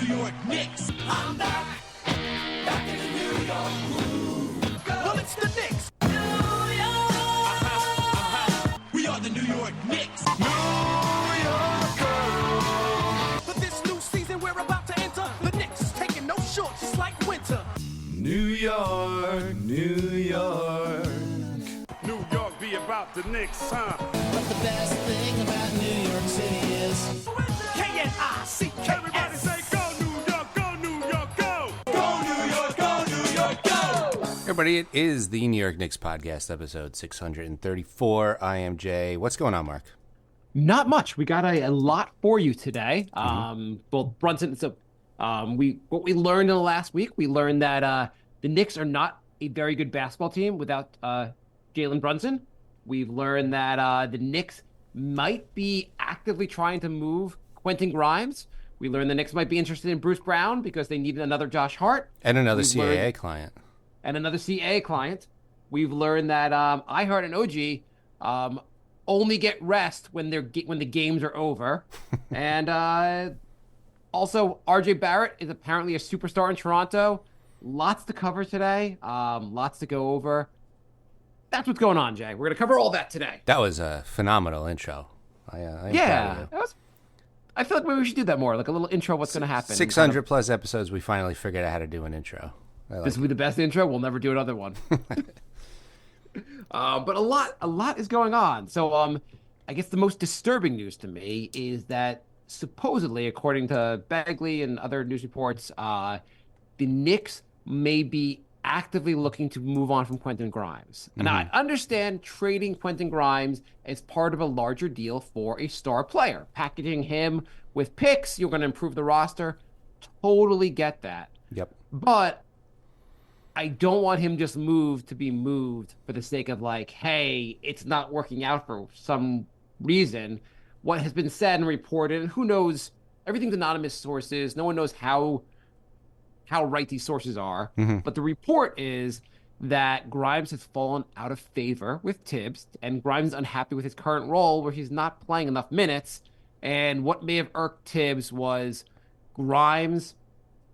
York Knicks. I'm back in the New York groove. Well, it's the Knicks. New York. We are the New York Knicks. New York. For this new season we're about to enter, the Knicks is taking no shorts, just like winter. New York, New York. New York be about the Knicks, huh? But the best thing about New York City is K-N-I-C-K-S. Everybody say go New York, go New York, go! Go New York, go New York, go! Everybody, it is the New York Knicks podcast, episode 634. I am Jay. What's going on, Mark? Not much. We got a lot for you today. Both Brunson. So, what we learned in the last week, we learned that the Knicks are not a very good basketball team without Jalen Brunson. We've learned that the Knicks might be actively trying to move Quentin Grimes. We learned the Knicks might be interested in Bruce Brown because they need another Josh Hart. And another CAA client. And another CAA client. We've learned that IHart and OG only get rest when the games are over. And also, RJ Barrett is apparently a superstar in Toronto. Lots to cover today. Lots to go over. That's what's going on, Jay. We're going to cover all that today. That was a phenomenal intro. I am proud of you. I feel like maybe we should do that more, like a little intro of what's going to happen. 600 plus episodes, we finally figured out how to do an intro. This will be the best intro. We'll never do another one. But a lot is going on. So I guess the most disturbing news to me is that supposedly, according to Bagley and other news reports, the Knicks may be actively looking to move on from Quentin Grimes. And I understand trading Quentin Grimes as part of a larger deal for a star player. Packaging him with picks, you're going to improve the roster. Totally get that. Yep. But I don't want him just moved to be moved for the sake of like, hey, it's not working out for some reason. What has been said and reported, and who knows, everything's anonymous sources. No one knows how right these sources are. But the report is that Grimes has fallen out of favor with Thibs, and Grimes is unhappy with his current role where he's not playing enough minutes. And what may have irked Thibs was Grimes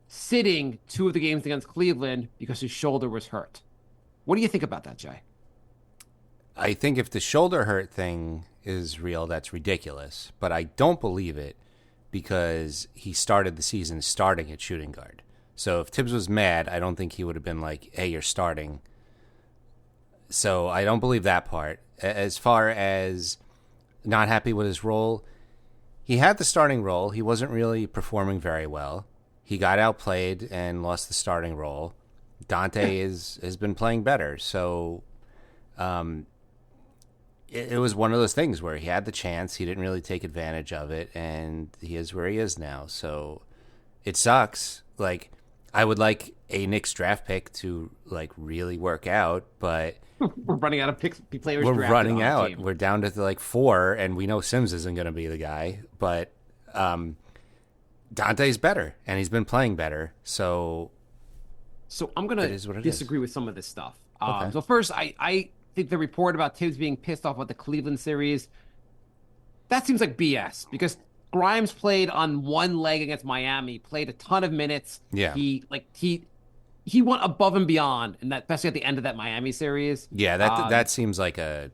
sitting 2 of the games against Cleveland because his shoulder was hurt. What do you think about that, Jay? I think if the shoulder hurt thing is real, that's ridiculous. But I don't believe it because he started the season starting at shooting guard. So if Thibs was mad, I don't think he would have been like, hey, you're starting. So I don't believe that part. As far as not happy with his role, he had the starting role. He wasn't really performing very well. He got outplayed and lost the starting role. Dante has been playing better. So it was one of those things where he had the chance. He didn't really take advantage of it, and he is where he is now. So it sucks. Like, I would like a Knicks draft pick to like really work out, but we're running out of picks. Players. We're running out. We're down to like 4, and we know Sims isn't going to be the guy. But Dante's better, and he's been playing better. So I'm going to disagree with some of this stuff. Okay. So first, I think the report about Thibs being pissed off with the Cleveland series, that seems like BS because Grimes played on one leg against Miami, played a ton of minutes. Yeah. He went above and beyond, and that, especially at the end of that Miami series. Yeah, that seems like a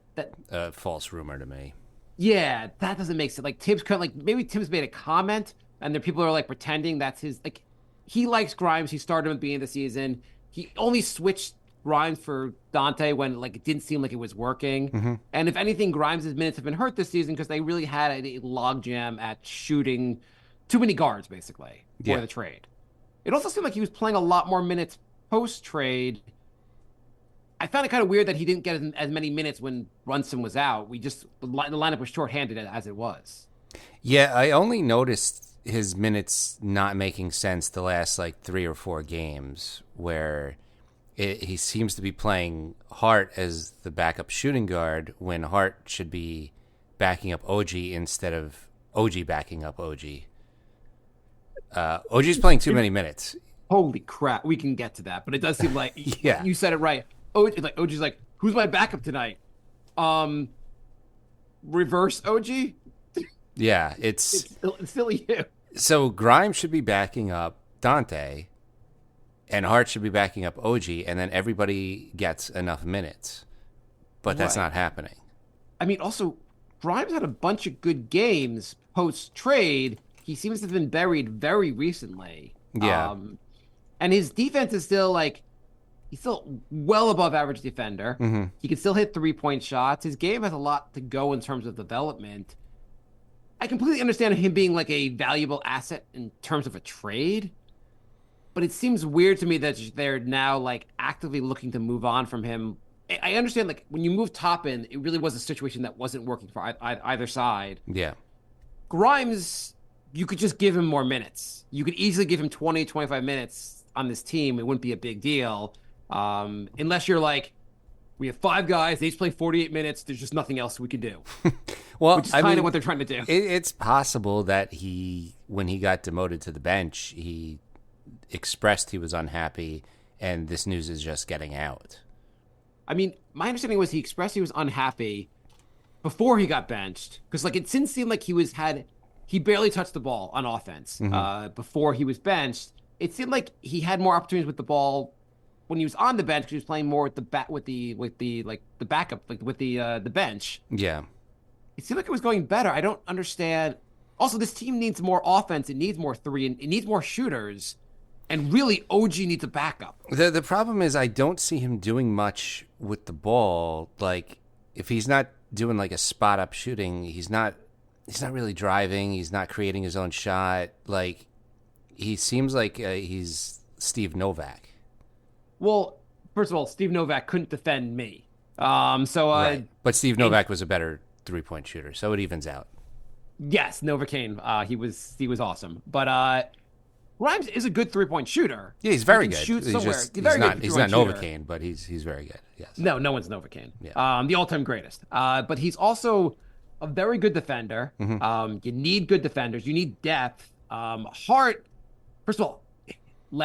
false rumor to me. Yeah, that doesn't make sense. Like Thibs maybe Thibs made a comment, and there people are like pretending that's his like. He likes Grimes. He started him at the beginning of the season. He only switched Grimes for Dante when like it didn't seem like it was working. And if anything, Grimes' minutes have been hurt this season because they really had a logjam at shooting too many guards basically for the trade. It also seemed like he was playing a lot more minutes post-trade. I found it kind of weird that he didn't get as many minutes when Brunson was out. The lineup was shorthanded as it was. Yeah, I only noticed his minutes not making sense the last like 3 or 4 games where he seems to be playing Hart as the backup shooting guard when Hart should be backing up OG instead of OG backing up OG. OG's playing too many minutes. Holy crap, we can get to that, but it does seem like you said it right. OG's like, who's my backup tonight? Reverse OG? Yeah, it's still you. So Grimes should be backing up Dante, and Hart should be backing up OG, and then everybody gets enough minutes. But that's Right. not happening. I mean, also, Grimes had a bunch of good games post trade. He seems to have been buried very recently. Yeah. And his defense is still like, he's still well above average defender. Mm-hmm. He can still hit 3-point shots. His game has a lot to go in terms of development. I completely understand him being like a valuable asset in terms of a trade, but it seems weird to me that they're now like actively looking to move on from him. I understand like when you move Toppin, it really was a situation that wasn't working for either side. Yeah. Grimes, you could just give him more minutes. You could easily give him 20, 25 minutes on this team. It wouldn't be a big deal. Unless you're like, we have 5 guys, they each play 48 minutes. There's just nothing else we could do. Well, Which is kind of what they're trying to do. It's possible that when he got demoted to the bench, he expressed he was unhappy, and this news is just getting out. I mean, my understanding was he expressed he was unhappy before he got benched, because like it didn't seem like he barely touched the ball on offense before he was benched. It seemed like he had more opportunities with the ball when he was on the bench because he was playing more with the backup, with the bench. Yeah. It seemed like it was going better. I don't understand. Also, this team needs more offense. It needs more three, and it needs more shooters. And really, OG needs a backup. The problem is I don't see him doing much with the ball. Like, if he's not doing like a spot up shooting, he's not really driving. He's not creating his own shot. Like, he seems like he's Steve Novak. Well, first of all, Steve Novak couldn't defend me. Right. But Steve Novak was a better 3-point shooter, so it evens out. Yes, Novocaine, he was awesome. But Grimes is a good 3-point shooter. Yeah, he's very He can good. Shoot He's somewhere. just He's very not good he's not 3-point shooter. Novocaine, but he's very good. Yes. No one's Novocaine. Yeah. The all-time greatest. But he's also a very good defender. You need good defenders. You need depth. Hart, first of all,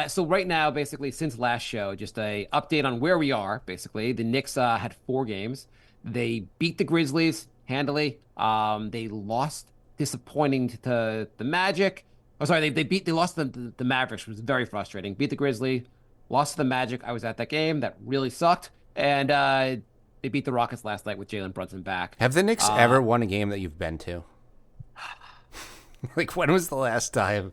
so right now, basically, since last show, just a update on where we are, basically. The Knicks had 4 games. They beat the Grizzlies handily. They lost disappointing to the Magic. Oh, sorry, they lost the Mavericks, which was very frustrating. Beat the Grizzlies, lost to the Magic. I was at that game. That really sucked. And they beat the Rockets last night with Jalen Brunson back. Have the Knicks ever won a game that you've been to? Like, when was the last time?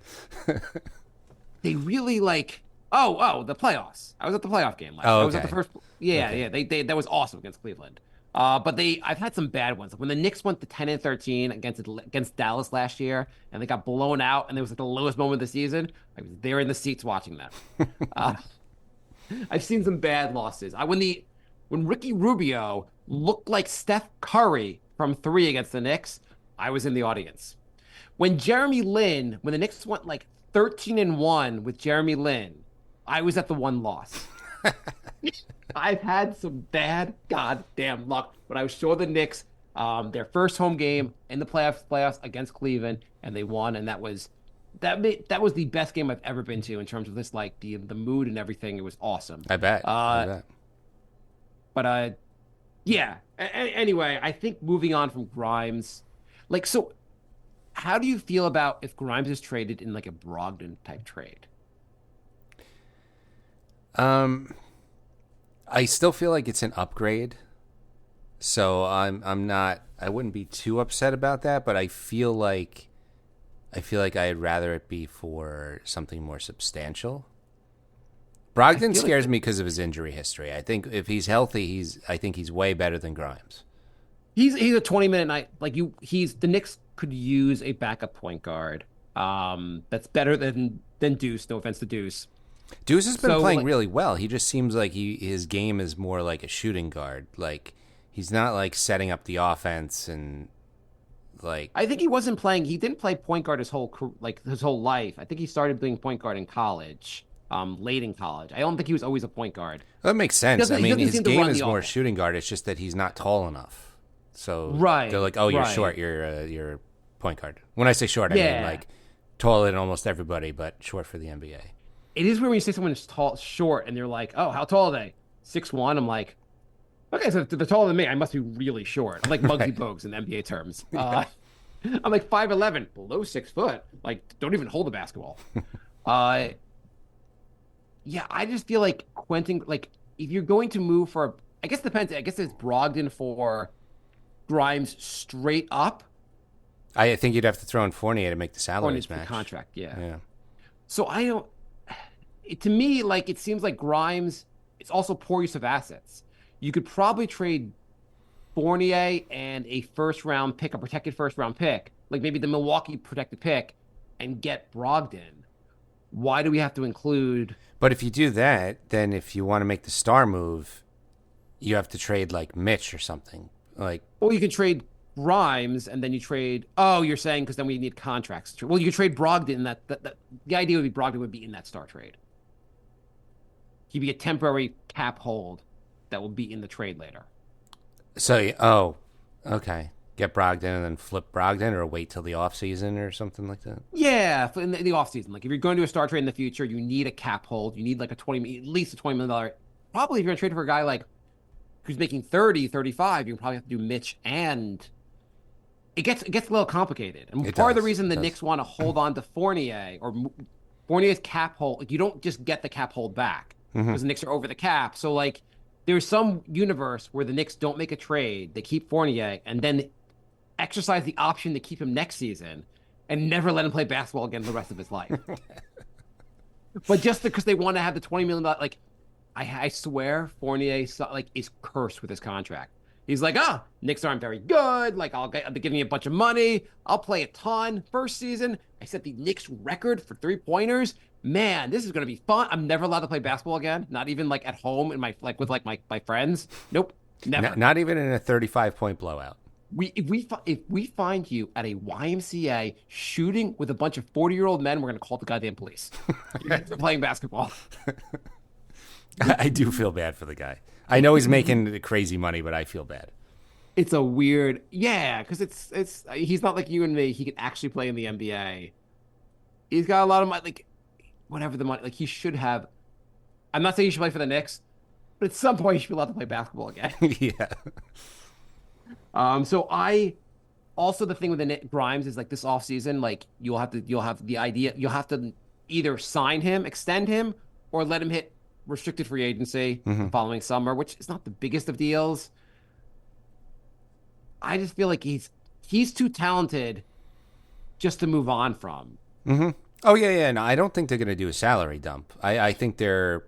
They really like the playoffs. I was at the playoff game last. Oh, I was at the okay. first. Yeah. They that was awesome against Cleveland. But I've had some bad ones. When the Knicks went to 10-13 against Dallas last year, and they got blown out, and it was like the lowest moment of the season. I was there in the seats watching that. I've seen some bad losses. When Ricky Rubio looked like Steph Curry from 3 against the Knicks, I was in the audience. When the Knicks went like 13-1 with Jeremy Lin, I was at the 1 loss. I've had some bad goddamn luck, but I was sure the Knicks, their first home game in the playoffs against Cleveland, and they won, and that was the best game I've ever been to in terms of this, like the mood and everything. It was awesome. I bet. But yeah. Anyway, I think moving on from Grimes, like, so how do you feel about if Grimes is traded in like a Brogdon type trade? I still feel like it's an upgrade, so I wouldn't be too upset about that. But I feel like I'd rather it be for something more substantial. Brogdon scares me because of his injury history. I think if he's healthy, I think he's way better than Grimes. He's a 20-minute night. Like the Knicks could use a backup point guard. That's better than Deuce. No offense to Deuce. Deuce has been playing really well. He just seems like his game is more like a shooting guard. Like, he's not like setting up the offense and like. I think he wasn't playing. He didn't play point guard his whole life. I think he started playing point guard in college. Late in college. I don't think he was always a point guard. That makes sense. I mean, his seem to game run is the more offense. shooting guard. It's just that he's not tall enough. So Right, they're like, oh, you're right. short. You're a point guard. When I say short, I mean Yeah. like taller than almost everybody, but short for the NBA. It is weird when you say someone is short, and they're like, "Oh, how tall are they? 6'1". I'm like, okay, so if they're taller than me, I must be really short. I'm like Muggsy Bogues in NBA terms. I'm like 5'11", below 6 foot. Like, don't even hold the basketball. uh, yeah, I just feel like Quentin, like, if you're going to move for, I guess it depends. I guess it's Brogdon for Grimes straight up. I think you'd have to throw in Fournier to make the Or salaries needs the match. contract, yeah. Yeah. So I don't. To me, like it seems like Grimes. It's also poor use of assets. You could probably trade Fournier and a first round pick, a protected first round pick, like maybe the Milwaukee protected pick, and get Brogdon. Why do we have to include? But if you do that, then if you want to make the star move, you have to trade like Mitch or something. Like, Or you can trade Grimes and then you trade. Oh, you're saying because then we need contracts. Well, you could trade Brogdon. That the idea would be Brogdon would be in that star trade. He'd be a temporary cap hold that will be in the trade later. so, okay. Get Brogdon and then flip Brogdon or wait till the offseason or something like that? Yeah, in the offseason. Like if you're going to do a star trade in the future, you need a cap hold. You need like at least a $20 million. Probably if you're going to trade for a guy like who's making 30, 35, you probably have to do Mitch and it gets a little complicated. And It part of the does, reason it the does. Knicks want to hold on to Fournier or Fournier's cap hold, like you don't just get the cap hold back because the Knicks are over the cap. So like there's some universe where the Knicks don't make a trade, they keep Fournier and then exercise the option to keep him next season and never let him play basketball again the rest of his life. But just because they want to have the $20 million, like I swear Fournier like is cursed with his contract. He's like, Knicks aren't very good. Like I'll be giving you a bunch of money. I'll play a ton. First season, I set the Knicks record for 3-pointers. Man, this is gonna be fun. I'm never allowed to play basketball again. Not even like at home in my like with like my friends. Nope, never. Not even in a 35-point blowout. If we find you at a YMCA shooting with a bunch of 40-year-old men, we're gonna call the goddamn police. You're playing basketball. I do feel bad for the guy. I know he's making crazy money, but I feel bad. It's a weird, yeah, because it's he's not like you and me. He could actually play in the NBA. He's got a lot of money, like whatever the money, like he should have. I'm not saying he should play for the Knicks, but at some point he should be allowed to play basketball again. Yeah. So I also the thing with the Grimes is like this offseason, like you'll have to either sign him, extend him, or let him hit restricted free agency the following summer, which is not the biggest of deals. I just feel like he's too talented just to move on from. Oh, yeah. No, I don't think they're going to do a salary dump. I think they're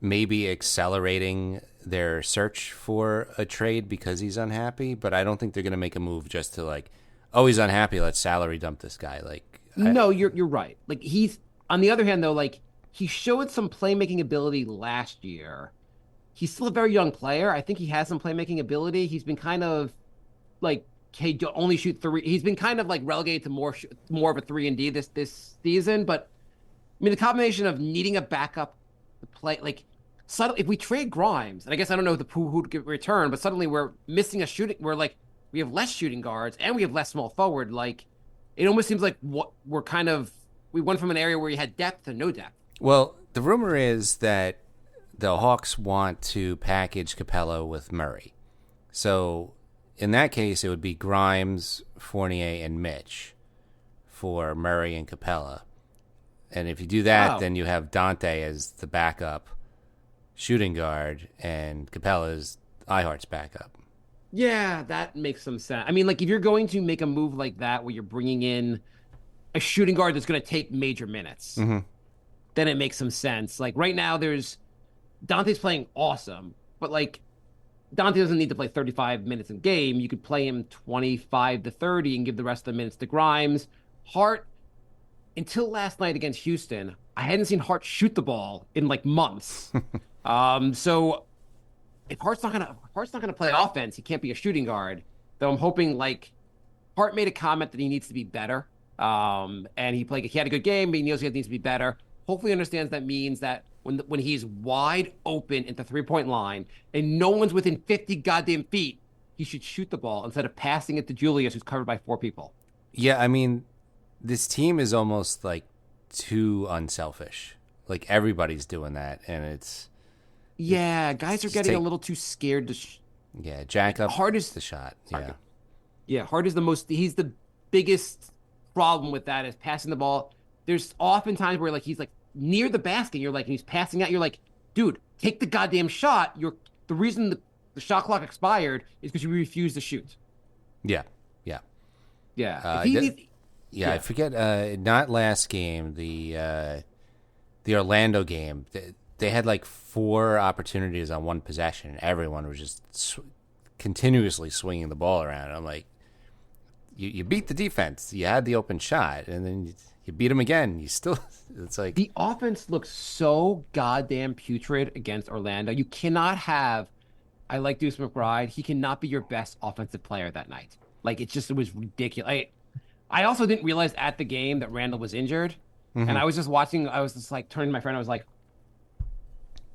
maybe accelerating their search for a trade because he's unhappy, but I don't think they're going to make a move just to like, oh, he's unhappy, let's salary dump this guy. Like, No, you're right. Like he's on the other hand though, like he showed some playmaking ability last year. He's still a very young player. I think he has some playmaking ability. He's been kind of like only shoot three. He's been kind of like relegated to more of a 3-and-D this season. But I mean, the combination of needing a backup to play, like suddenly, if we trade Grimes, and I guess I don't know who to return, but suddenly we're missing a shooting. We're like we have less shooting guards and we have less small forward. Like it almost seems like we went from an area where you had depth to no depth. well, the rumor is that the Hawks want to package Capella with Murray. So in that case, it would be Grimes, Fournier, and Mitch for Murray and Capella. And if you do that, then you have Dante as the backup shooting guard, and Capella is IHart's backup. Yeah, that makes some sense. I mean, like if you're going to make a move like that where you're bringing in a shooting guard that's going to take major minutes, then it makes some sense. Like right now, Dante's playing awesome, but like Dante doesn't need to play 35 minutes a game. You could play him 25 to 30 and give the rest of the minutes to Grimes. Hart, until last night against Houston, I hadn't seen Hart shoot the ball in like months. So if Hart's not gonna play offense, he can't be a shooting guard. Though I'm hoping like Hart made a comment that he needs to be better. And he had a good game, but he knows he needs to be better. Hopefully, he understands that means that when he's wide open at the 3-point line and no one's within 50 goddamn feet, he should shoot the ball instead of passing it to Julius, who's covered by 4 people. Yeah, I mean, this team is almost like too unselfish. Like everybody's doing that, and it's guys are getting a little too scared to. Jack up Hart is the shot. Yeah, Yeah, Hart is the most. He's the biggest problem with that is passing the ball. There's often times where like he's like near the basket, you're like he's passing out. You're like, dude, take the goddamn shot. The reason the shot clock expired is because you refused to shoot. Yeah, yeah. Yeah. Yeah, I forget. Not last game, the Orlando game. They had like 4 opportunities on one possession. Everyone was just continuously swinging the ball around. I'm like, you beat the defense. You had the open shot, and then you beat them again. You still, it's like the offense looks so goddamn putrid against Orlando. You cannot have. I like Deuce McBride. He cannot be your best offensive player that night. Like it was ridiculous. I also didn't realize at the game that Randall was injured. Mm-hmm. And I was just watching, I was just like turning to my friend. I was like,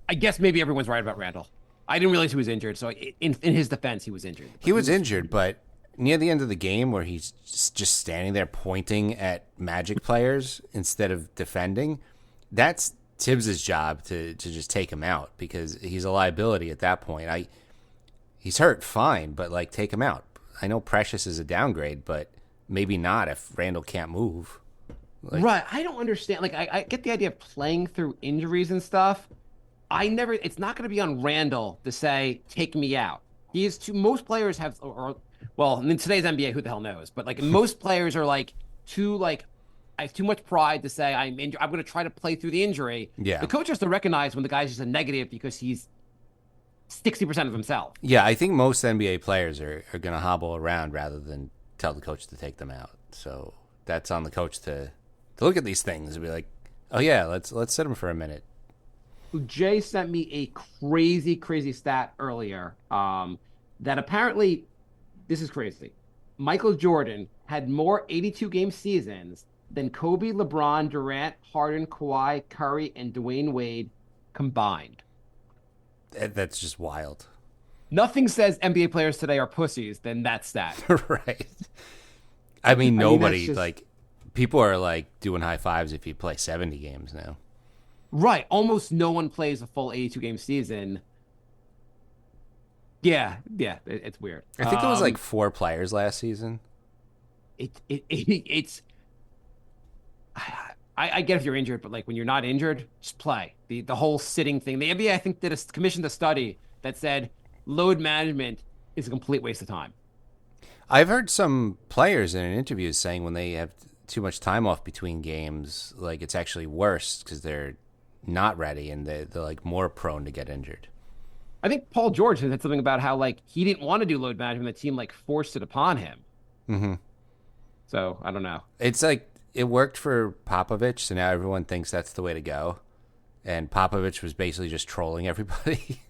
I guess maybe everyone's right about Randall. I didn't realize he was injured. So in his defense, he was injured. He was injured, but near the end of the game where he's just standing there pointing at Magic players instead of defending, that's Thibs' job to just take him out because he's a liability at that point. He's hurt, fine, but like take him out. I know Precious is a downgrade, but maybe not if Randall can't move. Like, right. I don't understand. Like, I get the idea of playing through injuries and stuff. It's not going to be on Randall to say, take me out. Most players have, well, in today's NBA, who the hell knows? But like most players are like, I have too much pride to say I'm injured. I'm going to try to play through the injury. Yeah. The coach has to recognize when the guy's just a negative because he's 60% of himself. Yeah, I think most NBA players are going to hobble around rather than tell the coach to take them out. So that's on the coach to look at these things and be like, oh yeah, let's sit him for a minute. Jay sent me a crazy stat earlier that apparently, this is crazy. Michael Jordan had more 82-game seasons than Kobe, LeBron, Durant, Harden, Kawhi, Curry, and Dwayne Wade combined. That's just wild. Nothing says NBA players today are pussies than that stat. Right. I mean, nobody, just... like, people are, like, doing high fives if you play 70 games now. Right. Almost no one plays a full 82-game season. Yeah, it's weird. I think it was, like, 4 players last season. It's... I get if you're injured, but, like, when you're not injured, just play. The whole sitting thing. The NBA, I think, commissioned a study that said load management is a complete waste of time. I've heard some players in interviews saying when they have too much time off between games, like it's actually worse because they're not ready and they're like more prone to get injured. I think Paul George had something about how like he didn't want to do load management. The team like forced it upon him. Mm-hmm. So I don't know. It's like it worked for Popovich, so now everyone thinks that's the way to go. And Popovich was basically just trolling everybody.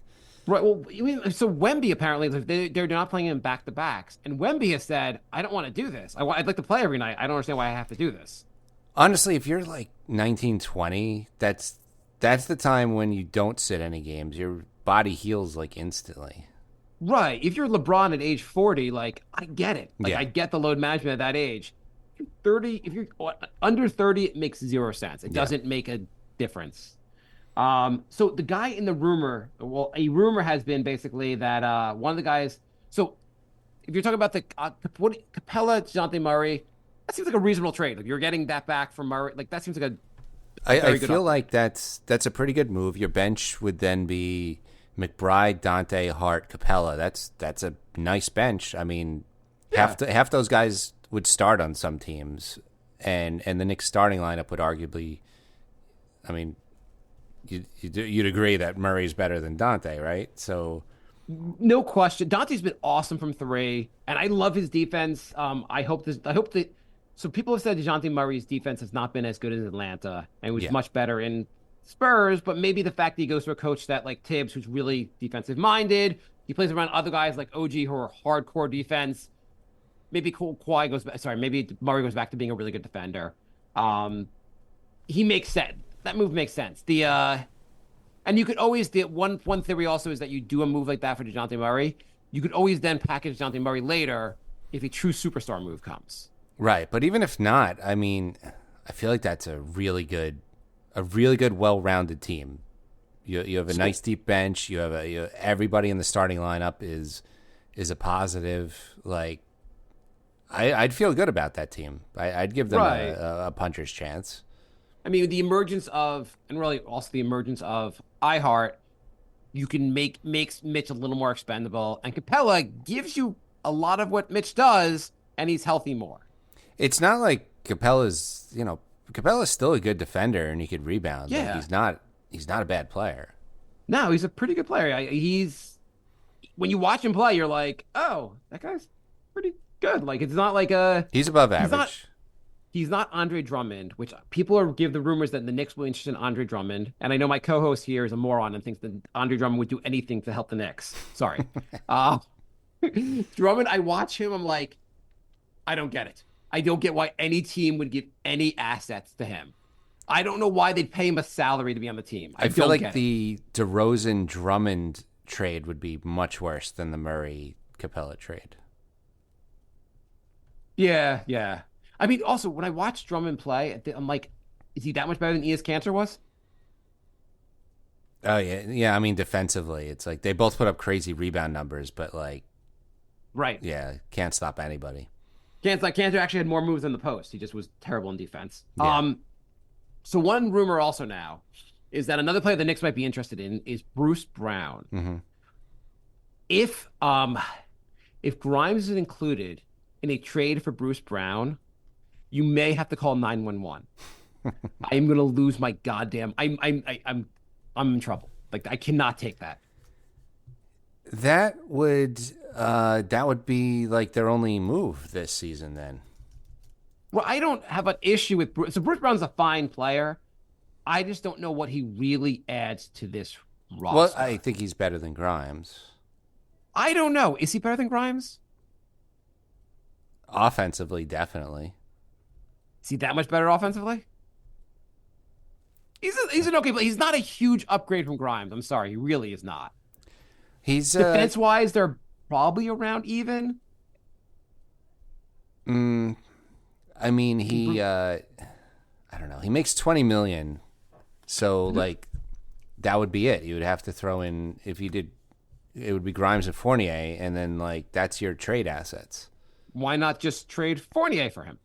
Right. Well, so Wemby apparently they're not playing him back to backs, and Wemby has said, "I don't want to do this. I'd like to play every night. I don't understand why I have to do this." Honestly, if you're like 19, 20, that's the time when you don't sit any games. Your body heals like instantly. Right. If you're LeBron at age 40, like I get it. Like I get the load management at that age. If you're 30, if you're under 30, it makes 0 sense. It doesn't make a difference. So the guy in the rumor, well, a rumor has been basically that one of the guys. So if you're talking about the Capella, DeJounte Murray, that seems like a reasonable trade. If you're getting that back from Murray, like that seems like I feel like that's a pretty good move. Your bench would then be McBride, Dante, Hart, Capella. That's a nice bench. I mean, half those guys would start on some teams, and the Knicks starting lineup would arguably, I mean. You'd agree that Murray's better than Dante, right? So, no question. Dante's been awesome from 3, and I love his defense. I hope that. So people have said DeJounte Murray's defense has not been as good as Atlanta, and was much better in Spurs. But maybe the fact that he goes to a coach that like Thibs, who's really defensive minded, he plays around other guys like OG who are hardcore defense. Maybe maybe Murray goes back to being a really good defender. He makes sense. That move makes sense. And you could always one theory also is that you do a move like that for DeJounte Murray. You could always then package DeJounte Murray later if a true superstar move comes. Right, but even if not, I mean, I feel like that's a really good, well-rounded team. You have a nice deep bench. You have everybody in the starting lineup is a positive. Like, I'd feel good about that team. I'd give them Right. a puncher's chance. I mean, the emergence of, and really also the emergence of iHeart, you can makes Mitch a little more expendable, and Capella gives you a lot of what Mitch does, and he's healthy more. It's not like Capella's still a good defender and he could rebound. Like, Yeah. he's not a bad player. No, he's a pretty good player. He's when you watch him play, you're like, oh, that guy's pretty good. Like it's not like He's above he's average. not he's not Andre Drummond, which people are give the rumors that the Knicks will be interested in Andre Drummond. And I know my co-host here is a moron and thinks that Andre Drummond would do anything to help the Knicks. Sorry. Drummond, I watch him, I'm like, I don't get it. I don't get why any team would give any assets to him. I don't know why they'd pay him a salary to be on the team. I feel don't like get it. the DeRozan Drummond trade would be much worse than the Murray Capella trade. Yeah. I mean, also, when I watch Drummond play, I'm like, is he that much better than Enes Kanter was? Oh yeah. I mean, defensively, it's like they both put up crazy rebound numbers, but like, Right. yeah, can't stop anybody. Kanter actually had more moves than the post. He just was terrible in defense. Yeah. So one rumor also now is that another player the Knicks might be interested in is Bruce Brown. Mm-hmm. If Grimes is included in a trade for Bruce Brown, you may have to call 911. I am going to lose my goddamn. I'm in trouble. Like I cannot take that. That would be like their only move this season then. Well, I don't have an issue with Bruce. So Bruce Brown's a fine player. I just don't know what he really adds to this roster. Well, I think he's better than Grimes. I don't know. Is he better than Grimes? Offensively, definitely. Is he that much better offensively? He's an okay player. He's not a huge upgrade from Grimes. I'm sorry. He really is not. He's Defense-wise, they're probably around even. I mean, I don't know. He makes $20 million, so like that would be it. You would have to throw in if you did. It would be Grimes and Fournier, and then like that's your trade assets. Why not just trade Fournier for him?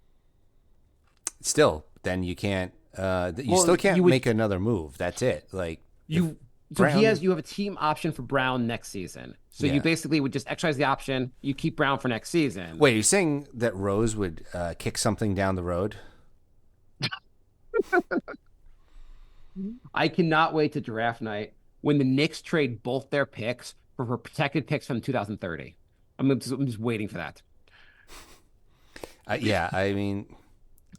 Still, then you can't. You Well, still can't you would- make another move. That's it. Like You Brown- you have a team option for Brown next season. So Yeah. you basically would just exercise the option. You keep Brown for next season. Wait, you're saying that Rose would kick something down the road? I cannot wait to draft night when the Knicks trade both their picks for protected picks from 2030. I'm just waiting for that. Yeah, I mean,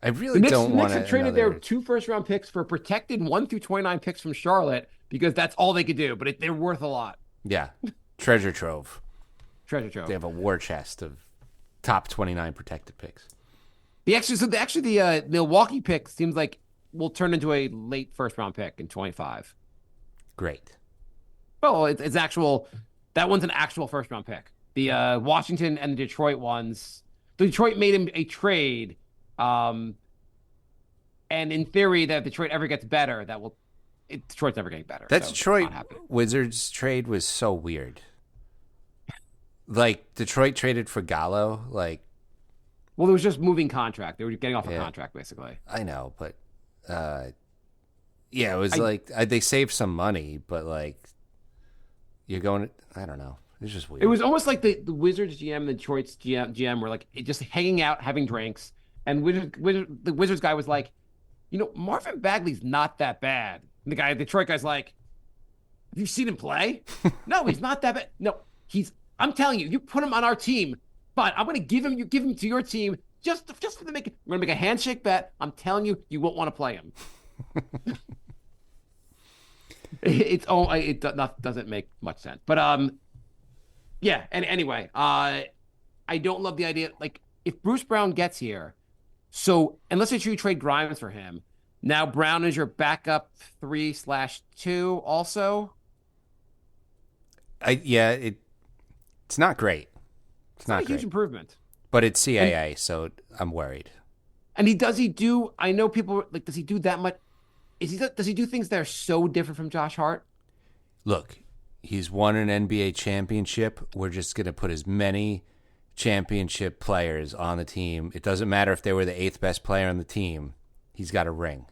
I really The Knicks, don't want Knicks have traded their 2 first-round picks for protected 1 through 29 picks from Charlotte because that's all they could do. But they're worth a lot. Yeah, treasure trove. Treasure trove. They have a war chest of top 29 protected picks. The Milwaukee pick seems like will turn into a late first-round pick in 25. Great. Oh, it's actual. That one's an actual first-round pick. The Washington and the Detroit ones. Detroit made him a trade, and in theory, that if Detroit ever gets better, Detroit's never getting better. That so it's Detroit not happening. Wizards trade was so weird. Like Detroit traded for Gallo. Like Well, it was just moving contract. They were getting off a Yeah. contract, basically. I know, but yeah, it was they saved some money, but like you're going. I don't know. It's just weird. It was almost like the Wizards GM and the Detroit's GM were like just hanging out, having drinks, and the Wizards guy was like, Marvin Bagley's not that bad. And the Detroit guy's like, have you seen him play? No, he's not that bad. No, I'm telling you, you put him on our team, but I'm going to give him to your team just for the we're going to make a handshake bet. I'm telling you, you won't want to play him. It doesn't make much sense, but yeah. And anyway, I don't love the idea. Like, if Bruce Brown gets here, and let's say you trade Grimes for him, now Brown is your backup 3/2 also. It's not great. It's not a huge great, improvement. but it's CAA, so I'm worried. And I know people like, does he do that much? Does he do things that are so different from Josh Hart? Look, he's won an NBA championship. We're just going to put as many championship players on the team. It doesn't matter if they were the 8th best player on the team. He's got a ring.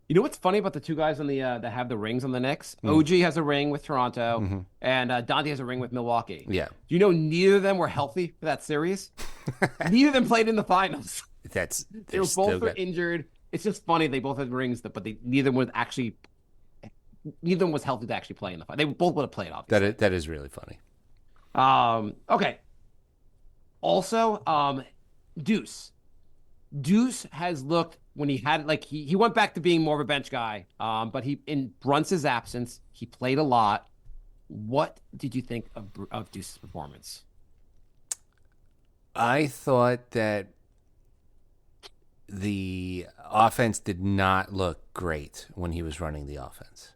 You know what's funny about the two guys on the that have the rings on the Knicks? OG has a ring with Toronto, and Dante has a ring with Milwaukee. Yeah. Do you know neither of them were healthy for that series? Neither of them played in the finals. They were both injured. It's just funny they both had rings, but neither one was healthy to actually play in the finals. They both would have played, obviously. That is really funny. Okay. Also, Deuce. Deuce has looked when he had he went back to being more of a bench guy. But in Brunson's absence, he played a lot. What did you think of Deuce's performance? I thought that the offense did not look great when he was running the offense.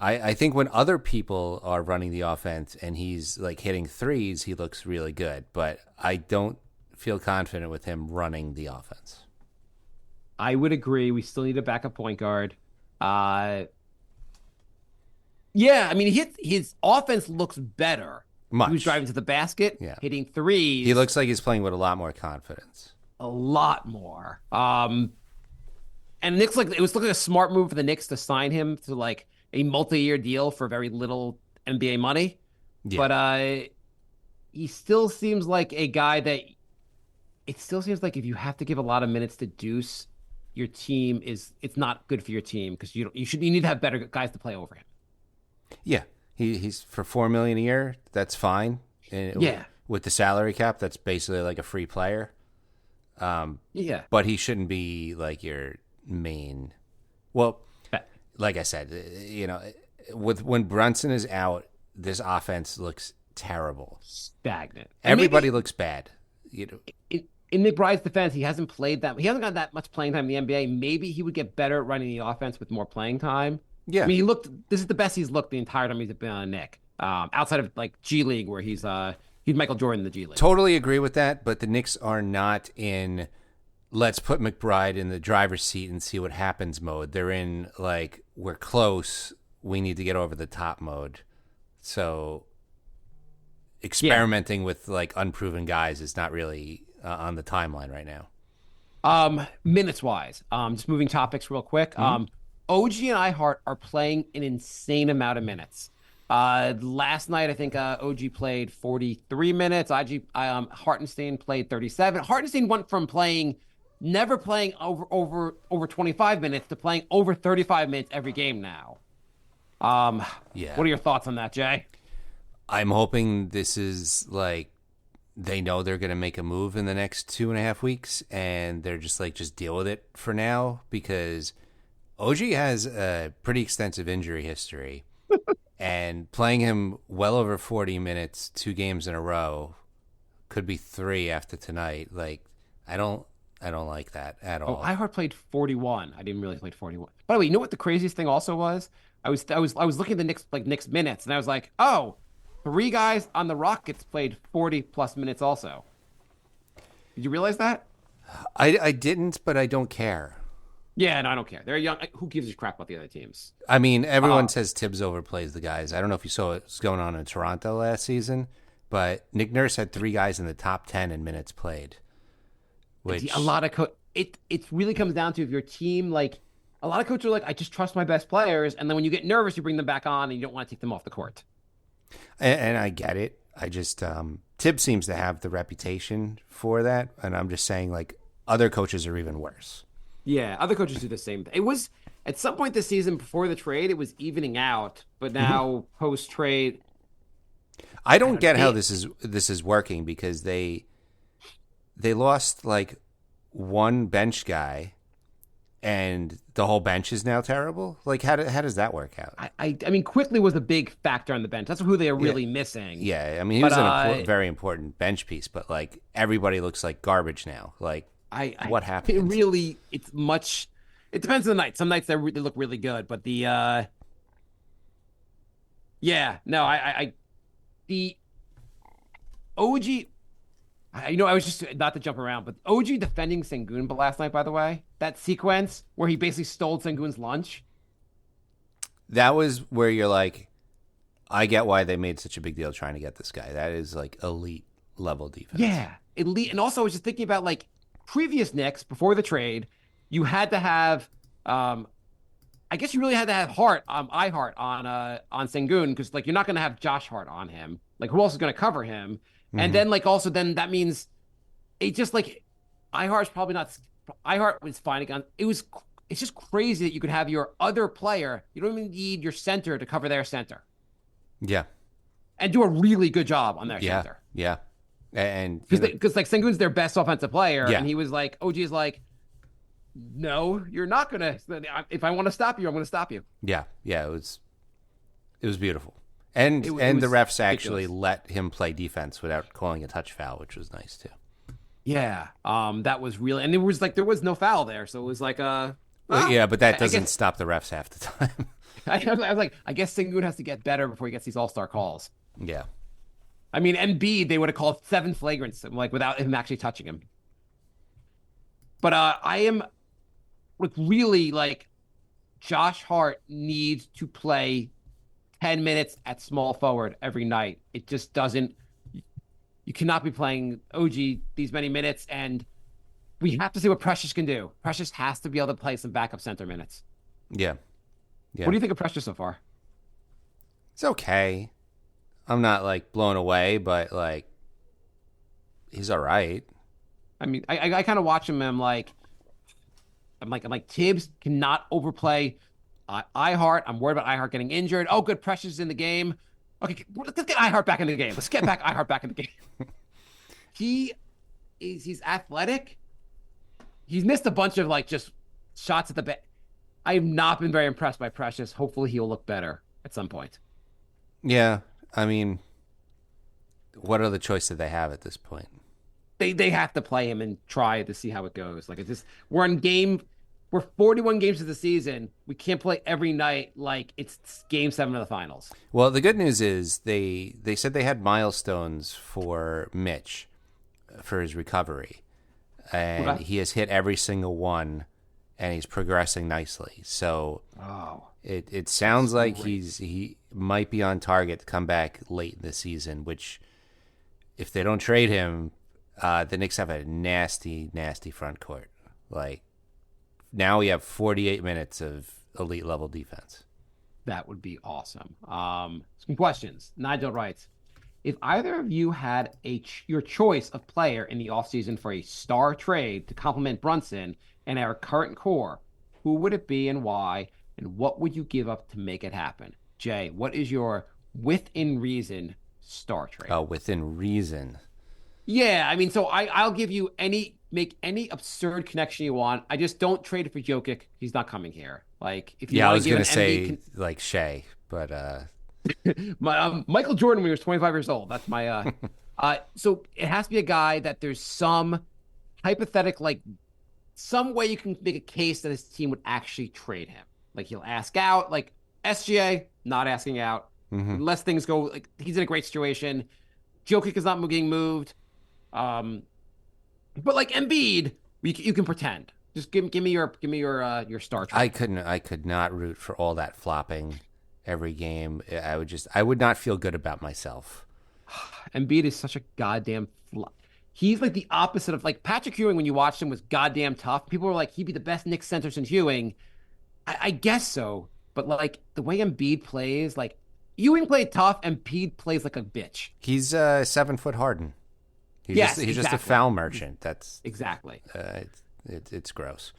I think when other people are running the offense and he's like hitting threes, he looks really good. But I don't feel confident with him running the offense. I would agree. We still need a backup point guard. Yeah, I mean, his offense looks better. Much. He was driving to the basket, hitting threes. He looks like he's playing with a lot more confidence. A lot more. And Knicks, it was looking like a smart move for the Knicks to sign him to a multi-year deal for very little NBA money. Yeah. But he still seems like a guy that it still seems like if you have to give a lot of minutes to Deuce, your team it's not good for your team because you need to have better guys to play over him. Yeah, he's for $4 million a year. That's fine. And with the salary cap, that's basically like a free player. But he shouldn't be like your main. Well, like I said, when Brunson is out, this offense looks terrible, stagnant. Everybody looks bad. In McBride's defense, he hasn't got that much playing time in the NBA. Maybe he would get better at running the offense with more playing time. Yeah, I mean, this is the best he's looked the entire time he's been on Nick. Outside of G League, where he's Michael Jordan in the G League. Totally agree with that, but the Knicks are not in let's put McBride in the driver's seat and see what happens mode. They're in we're close, we need to get over the top mode. So experimenting with unproven guys is not really on the timeline right now. Minutes wise, just moving topics real quick. OG and IHart are playing an insane amount of minutes. Last night, I think OG played 43 minutes. Hartenstein played 37. Hartenstein went from never playing over 25 minutes to playing over 35 minutes every game now. What are your thoughts on that, Jay? I'm hoping this is they know they're going to make a move in the next 2.5 weeks, and they're just deal with it for now because OG has a pretty extensive injury history. And playing him well over 40 minutes, 2 games in a row, could be 3 after tonight. I don't like that at all. Oh, IHart played 41. I didn't realize he played 41. By the way, you know what the craziest thing also was? I was looking at the Knicks minutes, and I was like, oh, 3 guys on the Rockets played 40 plus minutes also. Did you realize that? I didn't, but I don't care. Yeah, no, I don't care. They're young. Who gives a crap about the other teams? I mean, everyone says Thibs overplays the guys. I don't know if you saw what was going on in Toronto last season, but Nick Nurse had 3 guys in the top 10 in minutes played. Which a lot of it really comes down to if your team a lot of coaches are I just trust my best players, and then when you get nervous, you bring them back on, and you don't want to take them off the court. And I get it. I just Thibs seems to have the reputation for that, and I'm just saying other coaches are even worse. Yeah, other coaches do the same thing. It was at some point this season before the trade, it was evening out, but now post trade, I don't get how this is working because they lost one bench guy, and the whole bench is now terrible. How does that work out? I mean, Quickly was a big factor on the bench. That's who they are really missing. Yeah, I mean, he was a very important bench piece, but everybody looks like garbage now. What happened? It depends on the night. Some nights they look really good, but the OG. I was just not to jump around, but OG defending Sengun, but last night, by the way, that sequence where he basically stole Sengun's lunch. That was where you're I get why they made such a big deal trying to get this guy. That is elite level defense. Yeah. And also I was just thinking about like previous Knicks before the trade, you had to have I guess you really had to have IHart on Sengun, because like you're not gonna have Josh Hart on him. Like who else is gonna cover him? And then like also then that means it just like IHart's probably not IHart was fine again. It's just crazy that you could have your other player, you don't even need your center to cover their center. Yeah. And do a really good job on their center. Yeah. And because like Sengun's their best offensive player, Yeah. and he was like, OG is like, no, you're not gonna. If I want to stop you, I'm gonna stop you. Yeah. It was beautiful, and It the was refs actually ridiculous. let him play defense without calling a touch foul, which was nice too. Yeah, that was really, and there was no foul there, so it was like Well, yeah, but that I doesn't guess- stop the refs half the time. I was like, I guess Sengun has to get better before he gets these all-star calls. Yeah. I mean, Embiid, they would have called 7 flagrants, like without him actually touching him. But I am like really like Josh Hart needs to play 10 minutes at small forward every night. It just doesn't. You cannot be playing OG these many minutes, and we have to see what Precious can do. Precious has to be able to play some backup center minutes. Yeah. What do you think of Precious so far? It's okay. I'm not like blown away, but like he's all right. I mean, I kind of watch him, and I'm like Thibs cannot overplay IHart. I'm worried about IHart getting injured. Oh, good, Precious is in the game. Okay, let's get IHart back in the game. Let's get back IHart back in the game. He's athletic. He's missed a bunch of like just shots at the back. I have not been very impressed by Precious. Hopefully he'll look better at some point. Yeah. I mean, what other choice did they have at this point? They have to play him and try to see how it goes. Like it's just we're 41 games of the season. We can't play every night like it's game 7 of the finals. Well, the good news is they said they had milestones for Mitch for his recovery, and Okay. he has hit every single one, and he's progressing nicely. So Oh. it sounds like he might be on target to come back late in the season. Which, if they don't trade him, the Knicks have a nasty front court. Like now we have 48 minutes of elite level defense. That would be awesome. Some questions. Nigel writes, if either of you had your choice of player in the offseason for a star trade to complement Brunson and our current core, who would it be and why? And what would you give up to make it happen? Jay, what is your within reason star trade? Oh, within reason. Yeah, I mean, so I'll give you make any absurd connection you want. I just don't trade it for Jokic. He's not coming here. Like, if you Yeah, I want was to give gonna an say like Shea, but Michael Jordan when he was 25 years old. That's my so it has to be a guy that there's some hypothetical, like some way you can make a case that his team would actually trade him. Like he'll ask out, like SGA, not asking out. Unless things go like he's in a great situation. Jokic is not getting moved. But like Embiid, you can pretend. Just give me your star trade. I could not root for all that flopping every game. I would not feel good about myself. Embiid is such a goddamn he's like the opposite of like Patrick Ewing when you watched him was goddamn tough. People were like, he'd be the best Knicks center since Ewing. I guess so. But like the way Embiid plays, like Ewing played tough, Embiid plays like a bitch. He's 7 foot Harden. He's Yes, just a exactly. foul merchant. That's Exactly. it's gross.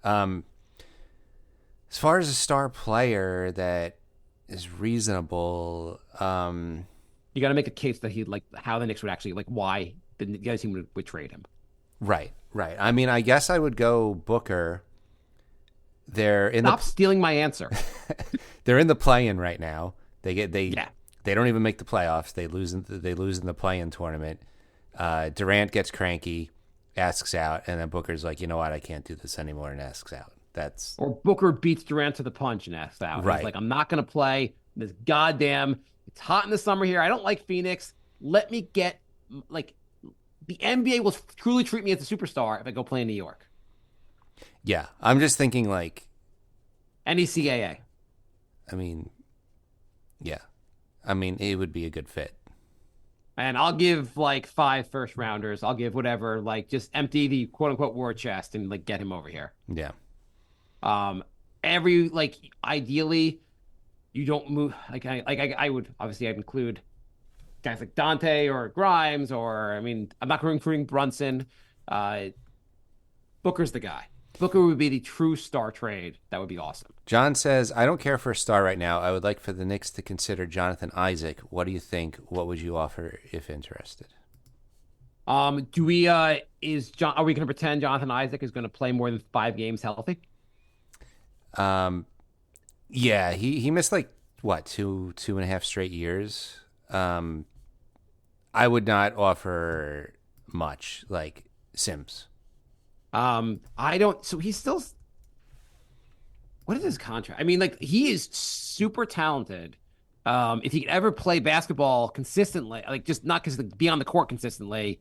As far as a star player that is reasonable, You got to make a case that he like how the Knicks would actually like why the guys team would trade him. right. I mean, I guess I would go Booker. They're in Stop stealing my answer. they're in the play-in right now. They Yeah. They don't even make the playoffs. They lose in the play-in tournament. Durant gets cranky, asks out, and then Booker's like, you know what, I can't do this anymore, and asks out. That's Or Booker beats Durant to the punch and asks out. Right. He's like, I'm not going to play this goddamn. It's hot in the summer here. I don't like Phoenix. Let me get like the NBA will truly treat me as a superstar if I go play in New York. yeah. I'm just thinking like, NECAA. I mean, yeah. I mean, it would be a good fit. And I'll give like 5 first rounders. I'll give whatever, like just empty the quote unquote war chest and like get him over here. Yeah. Um, ideally, you don't move I would obviously I'd include guys like Dante or Grimes or I mean I'm not including Brunson. Uh, Booker's the guy. Booker would be the true star trade. That would be awesome. John says, I don't care for a star right now. I would like for the Knicks to consider Jonathan Isaac. What do you think? What would you offer if interested? Do we are we going to pretend Jonathan Isaac is going to play more than 5 games healthy? Yeah, he missed like what, two and a half straight years. I would not offer much like Sims. I don't. So he's still. What is his contract? I mean, like he is super talented. If he could ever play basketball consistently, like just not because be on the court consistently,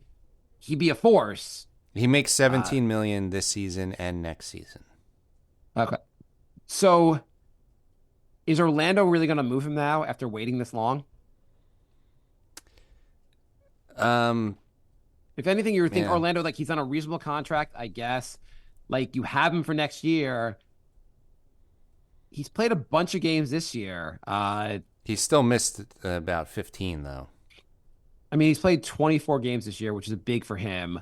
he'd be a force. He makes 17 million this season and next season. Okay. So, is Orlando really going to move him now after waiting this long? If anything, you would think Orlando, like he's on a reasonable contract, I guess. Like you have him for next year. He's played a bunch of games this year. He still missed about 15 though. I mean, he's played 24 games this year, which is big for him.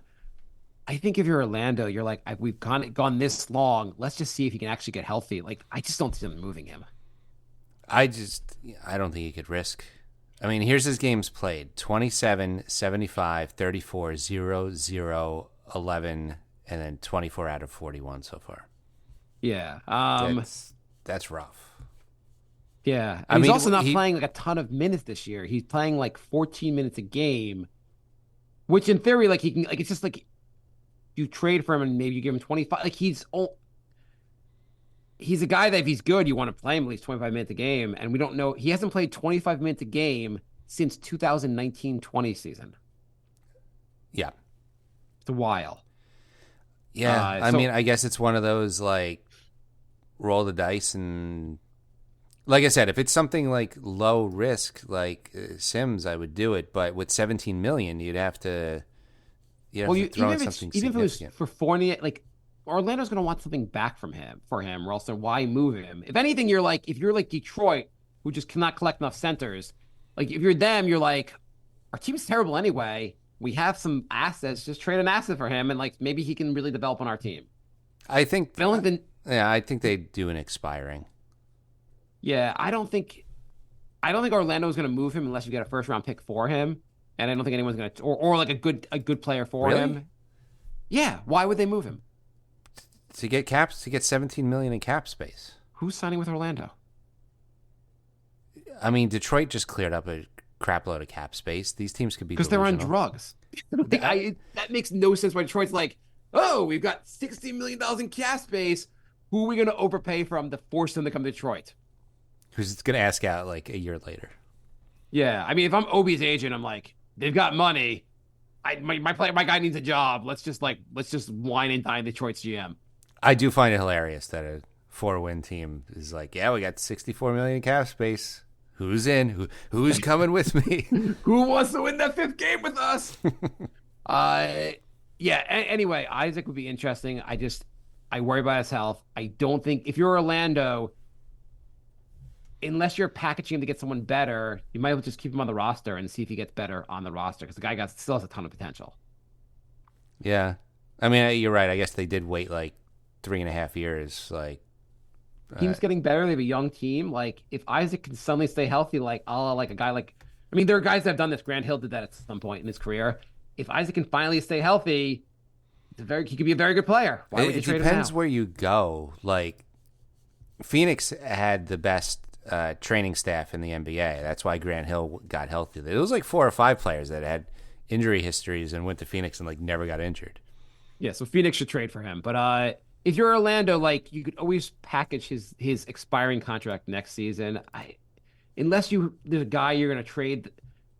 I think if you're Orlando, you're like, we've gone this long. Let's just see if he can actually get healthy. Like, I just don't see them moving him. I don't think he could risk. I mean, here's his games played: 27, 75, 34, 0, 0, 11, and then 24 out of 41 so far. Yeah. That's rough. Yeah. I He's mean, also not playing like a ton of minutes this year. He's playing like 14 minutes a game, which in theory, like he can, like, it's just like you trade for him and maybe you give him 25. Like he's a guy that if he's good, you want to play him at least 25 minutes a game. And we don't know. He hasn't played 25 minutes a game since 2019-20 season. Yeah. It's a while. Yeah. I mean, I guess it's one of those like roll the dice and like I said, if it's something like low risk, like Sims, I would do it. But with 17 million, you'd have to, throw in something even if it was significant. for Fournier, like Orlando's going to want something back from him or else then why move him? If anything, if you're like Detroit, who just cannot collect enough centers, like if you're them, you're like, our team's terrible anyway. We have some assets. Just trade an asset for him, and like maybe he can really develop on our team. I think. I think they do an expiring. Yeah, I don't think Orlando is going to move him unless you get a first round pick for him, and I don't think anyone's going to or like a good player for him. Yeah, why would they move him? To get 17 million in cap space. Who's signing with Orlando? I mean, Detroit just cleared up a crap load of cap space. These teams could be because they're on delusional. drugs. That makes no sense. Why Detroit's like, oh, we've got $60 million in cap space. Who are we going to overpay from to force them to come to Detroit? Who's going to ask out like a year later? Yeah, I mean, if I'm Obi's agent, I'm like, they've got money. My guy needs a job. Let's just wine and dine Detroit's GM. I do find it hilarious that a 4-win team is like, yeah, we got 64 million cap space. Who's in? Who's coming with me? Who wants to win that 5th game with us? Yeah. Anyway, Isaac would be interesting. I worry about his health. I don't think if you're Orlando, unless you're packaging him to get someone better, you might as well just keep him on the roster and see if he gets better on the roster because the guy still has a ton of potential. Yeah, I mean, you're right. I guess they did wait like 3.5 years. Like team's getting better. They have a young team. Like if Isaac can suddenly stay healthy, like a guy like, I mean, there are guys that have done this. Grant Hill did that at some point in his career. If Isaac can finally stay healthy, he could be a very good player. Why would you trade him now? It depends where you go. Like Phoenix had the best training staff in the NBA. That's why Grant Hill got healthy. There was like 4 or 5 players that had injury histories and went to Phoenix and like never got injured. Yeah, so Phoenix should trade for him. But if you're Orlando, like you could always package his expiring contract next season. Unless there's a guy you're going to trade,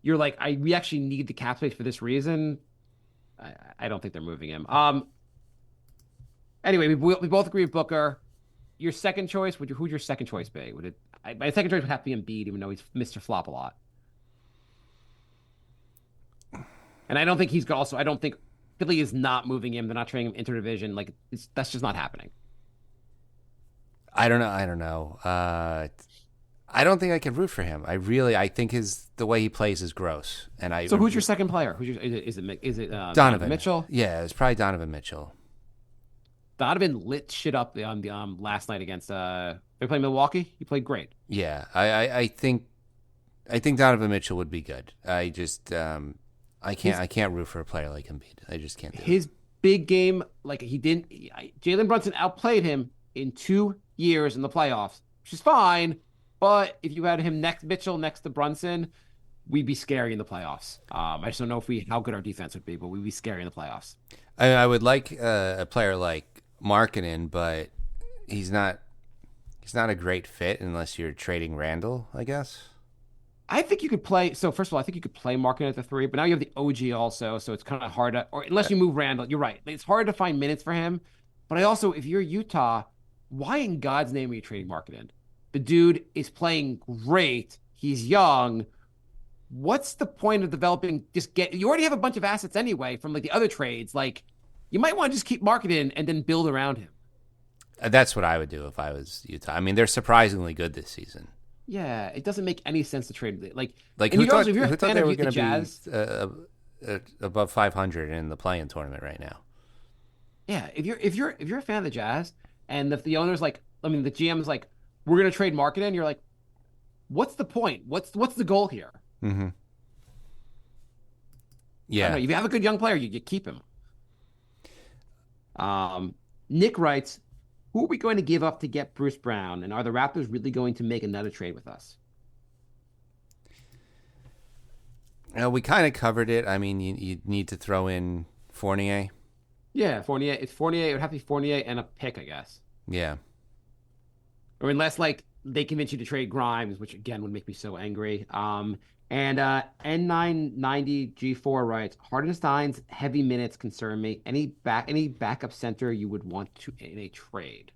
you're like, we actually need the cap space for this reason. I don't think they're moving him. Anyway, we both agree with Booker. Your second choice, who'd your second choice be? My second choice would have to be Embiid, even though he's Mr. Flop a lot. And I don't think he's also. I don't think Philly is not moving him. They're not trading him interdivision. Like that's just not happening. I don't know. I don't know. I don't think I can root for him. I think the way he plays is gross. So who's your second player? Is it Donovan Mitchell? Yeah, it's probably Donovan Mitchell. Donovan lit shit up on the last night against they played Milwaukee. He played great. Yeah, I think Donovan Mitchell would be good. I can't root for a player like Embiid. I just can't do it. His big game, like Jalen Brunson outplayed him in 2 years in the playoffs, which is fine. But if you had Mitchell next to Brunson, we'd be scary in the playoffs. I just don't know how good our defense would be, but we'd be scary in the playoffs. I would like a player like Markkanen, but he's not a great fit unless you're trading Randall, I guess. I think you could play. So first of all, I think you could play Markkanen at the 3, but now you have the OG also, so it's kind of hard to. Or unless you move Randall, you're right. It's hard to find minutes for him. But I also, if you're Utah, why in God's name are you trading Markkanen? The dude is playing great. He's young. What's the point of developing? You already have a bunch of assets anyway from like the other trades. Like, you might want to just keep Markkanen and then build around him. That's what I would do if I was Utah. I mean, they're surprisingly good this season. Yeah, it doesn't make any sense to trade. Like who thought if you're a fan they of were the going Jazz, to be above 500 in the play-in tournament right now? Yeah, if you're a fan of the Jazz and the owner's like, I mean, the GM's like, we're going to trade Markkanen, you're like, what's the point? What's the goal here? Mm-hmm. Yeah, if you have a good young player, you keep him. Nick writes, who are we going to give up to get Bruce Brown? And are the Raptors really going to make another trade with us? We kind of covered it. I mean, you need to throw in Fournier. Yeah, Fournier. It's Fournier. It would have to be Fournier and a pick, I guess. Yeah. Or unless, like, they convince you to trade Grimes, which, again, would make me so angry. And N990G4 writes, Hardenstein's heavy minutes concern me. Any backup center you would want to in a trade?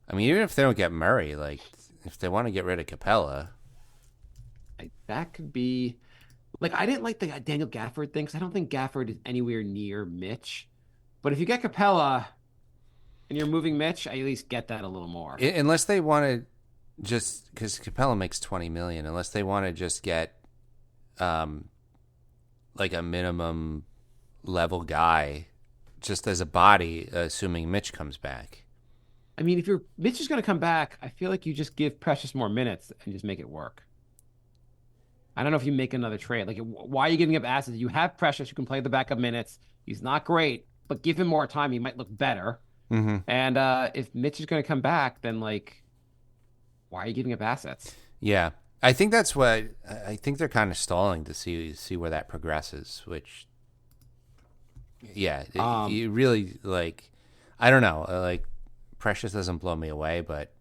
I mean, even if they don't get Murray, like, if they want to get rid of Capella. That could be... Like, I didn't like the Daniel Gafford thing, because I don't think Gafford is anywhere near Mitch. But if you get Capella and you're moving Mitch, I at least get that a little more. Unless they want to just... Because Capella makes $20 million. Unless they want to just get, like, a minimum level guy just as a body, assuming Mitch comes back. I mean, if Mitch is going to come back, I feel like you just give Precious more minutes and just make it work. I don't know if you make another trade. Like, why are you giving up assets? You have Precious who can play the backup minutes. He's not great, but give him more time. He might look better. Mm-hmm. And if Mitch is going to come back, then, like, why are you giving up assets? Yeah. I think that's what... I think they're kind of stalling to see where that progresses, which... Yeah. You really, like... I don't know. Like, Precious doesn't blow me away, but...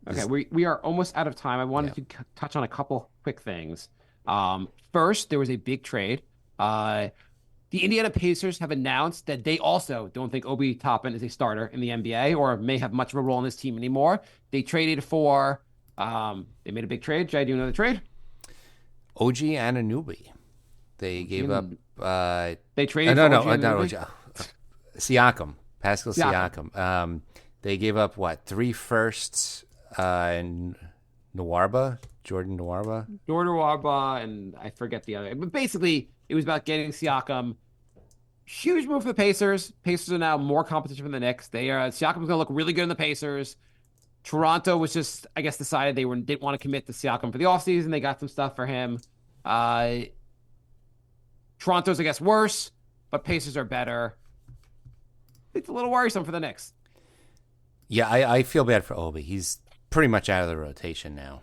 Okay, we are almost out of time. I wanted to touch on a couple quick things. First, there was a big trade. The Indiana Pacers have announced that they also don't think Obi Toppin is a starter in the NBA or may have much of a role in this team anymore. They traded for they made a big trade. Jay, do you know the trade? OG and Anunoby. They gave up... they traded for OG and Anunoby? Siakam. Pascal Siakam. They gave up, 3 firsts... and Jordan Nwaba, and I forget the other. But basically, it was about getting Siakam. Huge move for the Pacers. Pacers are now more competition for the Knicks. Siakam's going to look really good in the Pacers. Toronto was just, I guess, decided they didn't want to commit to Siakam for the offseason. They got some stuff for him. Toronto's, I guess, worse, but Pacers are better. It's a little worrisome for the Knicks. Yeah, I feel bad for Obi. He's pretty much out of the rotation now.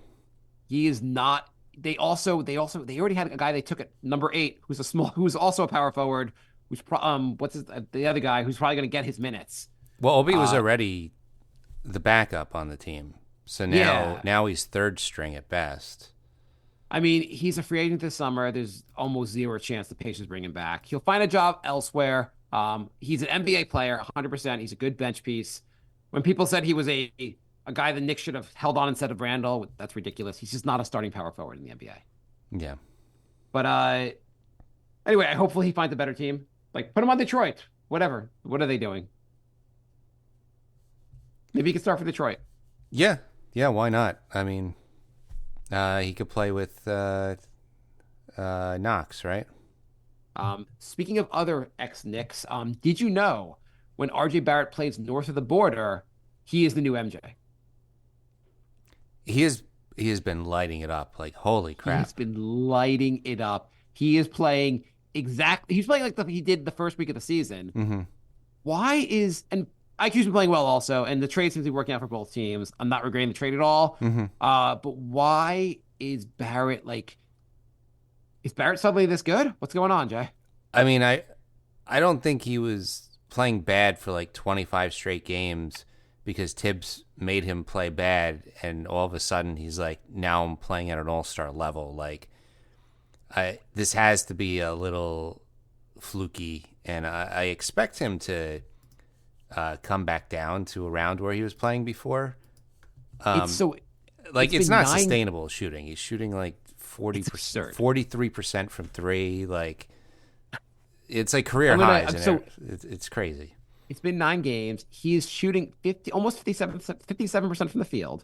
He is not. They already had a guy they took at number 8, who's also a power forward. Who's the other guy who's probably going to get his minutes. Well, Obi was already the backup on the team, so now he's third string at best. I mean, he's a free agent this summer. There's almost zero chance the Pacers bring him back. He'll find a job elsewhere. He's an NBA player, 100%. He's a good bench piece. When people said he was a guy the Knicks should have held on instead of Randall, that's ridiculous. He's just not a starting power forward in the NBA. Yeah. But anyway, hopefully he finds a better team. Like, put him on Detroit. Whatever. What are they doing? Maybe he can start for Detroit. Yeah. Yeah, why not? I mean, he could play with Knox, right? Speaking of other ex-Knicks, did you know when RJ Barrett plays north of the border, he is the new MJ? He has been lighting it up. Like, holy crap. He's been lighting it up. He is playing exactly. He's playing like he did the first week of the season. Mm-hmm. And IQ's been playing well also, and the trade seems to be working out for both teams. I'm not regretting the trade at all. Mm-hmm. But why is Barrett is Barrett suddenly this good? What's going on, Jay? I mean, I don't think he was playing bad for like 25 straight games because Thibs made him play bad, and all of a sudden he's like, now I'm playing at an all-star level. Like, this has to be a little fluky, and I expect him to come back down to around where he was playing before. It's not sustainable shooting. He's shooting like 43% from three. Like, it's like career highs. It's crazy. It's been 9 games. He's shooting almost 57% from the field.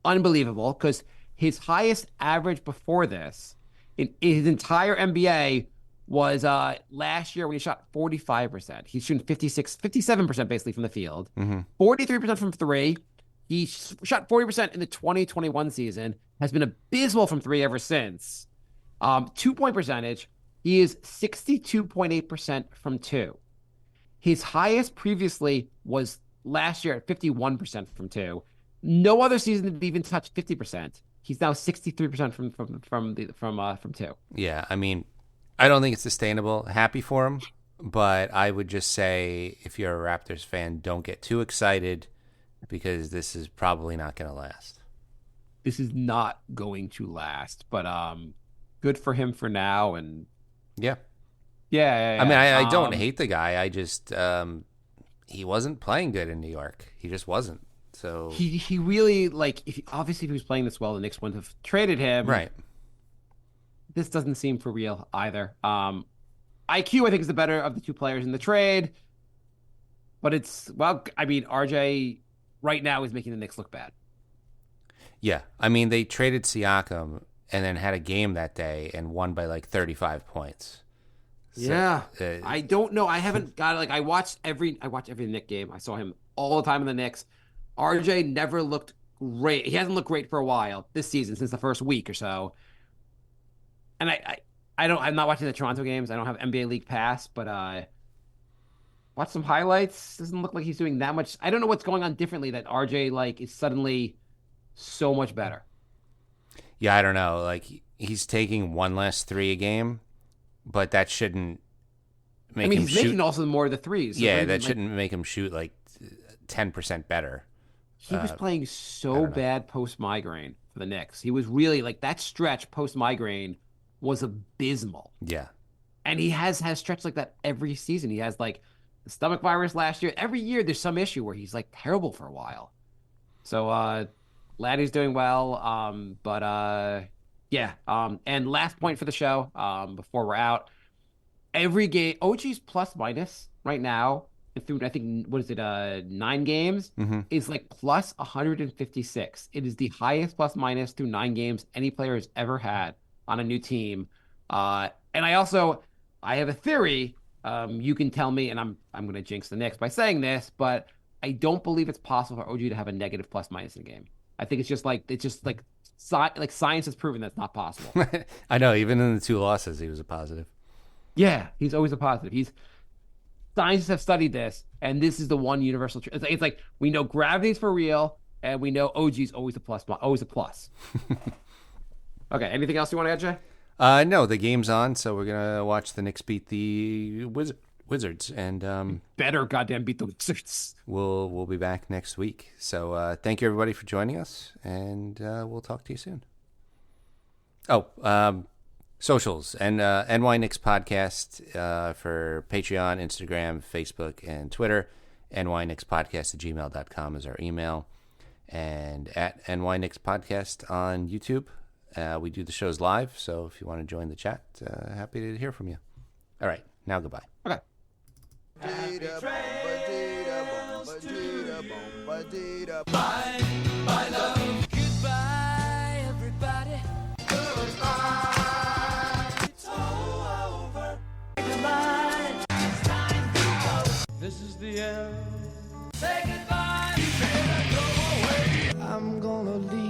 Unbelievable, because his highest average before this in his entire NBA was last year when he shot 45%. He's shooting 57% basically from the field. 43% from three. He shot 40% in the 2021 season, has been abysmal from three ever since. 2-point percentage, he is 62.8% from two. His highest previously was last year at 51% from two. No other season did even touch 50%. He's now 63% from two. Yeah, I mean, I don't think it's sustainable. Happy for him, but I would just say if you're a Raptors fan, don't get too excited because this is probably not going to last. This is not going to last, but good for him for now. And yeah. Yeah. I mean, I don't hate the guy. I just he wasn't playing good in New York. He just wasn't. So he really obviously if he was playing this well, the Knicks wouldn't have traded him. Right. This doesn't seem for real either. IQ I think is the better of the two players in the trade, but RJ right now is making the Knicks look bad. Yeah, I mean they traded Siakam and then had a game that day and won by like 35 points. So, yeah, I don't know. I haven't got I watch every Knicks game. I saw him all the time in the Knicks. RJ never looked great. He hasn't looked great for a while this season since the first week or so. And I'm not watching the Toronto games. I don't have NBA League Pass, but watch some highlights. Doesn't look like he's doing that much. I don't know what's going on differently that RJ is suddenly so much better. Yeah, I don't know. Like he's taking one less three a game. But that shouldn't make him shoot. He's making also more of the threes. So yeah, that shouldn't make him shoot like 10% better. He was playing so bad post-migraine for the Knicks. He was really that stretch post-migraine was abysmal. Yeah. And he has stretched like that every season. He has the stomach virus last year. Every year there's some issue where he's terrible for a while. So Laddie's doing well. Yeah. And last point for the show, before we're out, every game, OG's plus minus right now, through, I think, 9 games, is plus 156. It is the highest plus minus through 9 games any player has ever had on a new team. And I have a theory, you can tell me, and I'm going to jinx the Knicks by saying this, but I don't believe it's possible for OG to have a negative plus minus in a game. I think it's just science has proven that's not possible. I know, even in the 2 losses, he was a positive. Yeah, he's always a positive. Scientists have studied this, and this is the one universal truth. It's like we know gravity's for real, and we know OG's always a plus. Always a plus. Okay, anything else you want to add, Jay? No, the game's on, so we're gonna watch the Knicks beat the Wizards, and better goddamn beat the Wizards. We'll be back next week. So thank you everybody for joining us, and we'll talk to you soon. Socials and NY Knicks Podcast for Patreon, Instagram, Facebook, and Twitter. nyknickspodcast@gmail.com is our email, and at NY Knicks Podcast on YouTube We do the shows live, so if you want to join the chat, happy to hear from you. All right, now goodbye. Okay. Goodbye, everybody. Goodbye. It's all over. Goodbye. It's time to go. This is the end. Say goodbye. You better go away. I'm gonna leave.